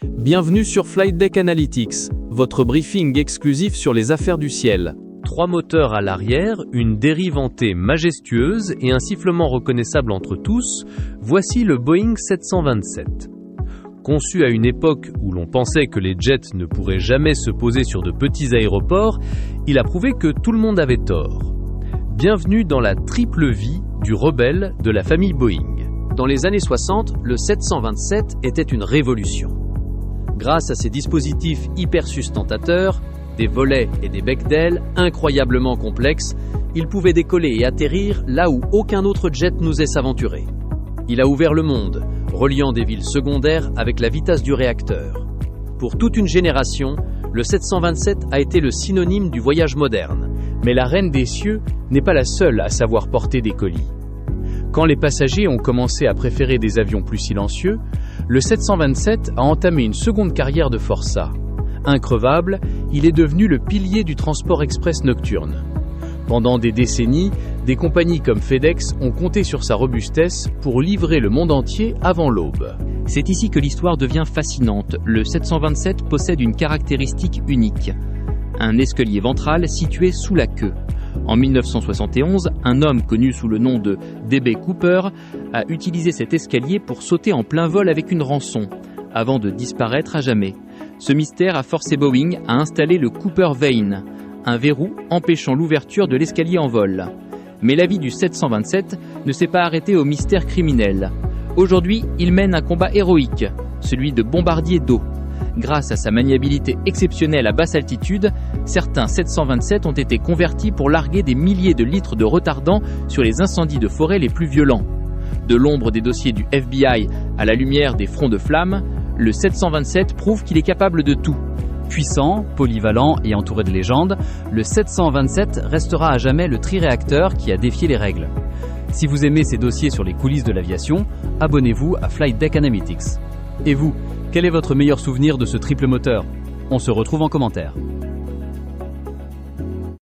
Bienvenue sur Flight Deck Analytics, votre briefing exclusif sur les affaires du ciel. 3 moteurs à l'arrière, une dérivantée majestueuse et un sifflement reconnaissable entre tous, voici le Boeing 727. Conçu à une époque où l'on pensait que les jets ne pourraient jamais se poser sur de petits aéroports, il a prouvé que tout le monde avait tort. Bienvenue dans la triple vie du rebelle de la famille Boeing. Dans les années 60, le 727 était une révolution. Grâce à ses dispositifs hyper sustentateurs, des volets et des becs d'ailes incroyablement complexes, il pouvait décoller et atterrir là où aucun autre jet n'osait s'aventurer. Il a ouvert le monde, reliant des villes secondaires avec la vitesse du réacteur. Pour toute une génération, le 727 a été le synonyme du voyage moderne. Mais la reine des cieux n'est pas la seule à savoir porter des colis. Quand les passagers ont commencé à préférer des avions plus silencieux, le 727 a entamé une seconde carrière de forçat. Increvable, il est devenu le pilier du transport express nocturne. Pendant des décennies, des compagnies comme FedEx ont compté sur sa robustesse pour livrer le monde entier avant l'aube. C'est ici que l'histoire devient fascinante. Le 727 possède une caractéristique unique. Un escalier ventral situé sous la queue. En 1971, un homme connu sous le nom de D.B. Cooper a utilisé cet escalier pour sauter en plein vol avec une rançon, avant de disparaître à jamais. Ce mystère a forcé Boeing à installer le Cooper Vane, un verrou empêchant l'ouverture de l'escalier en vol. Mais la vie du 727 ne s'est pas arrêtée au mystère criminel. Aujourd'hui, il mène un combat héroïque, celui de bombardier d'eau. Grâce à sa maniabilité exceptionnelle à basse altitude, certains 727 ont été convertis pour larguer des milliers de litres de retardant sur les incendies de forêt les plus violents. De l'ombre des dossiers du FBI à la lumière des fronts de flammes, le 727 prouve qu'il est capable de tout. Puissant, polyvalent et entouré de légendes, le 727 restera à jamais le triréacteur qui a défié les règles. Si vous aimez ces dossiers sur les coulisses de l'aviation, abonnez-vous à Flight Deck Analytics. Et vous, quel est votre meilleur souvenir de ce triple moteur ? On se retrouve en commentaire.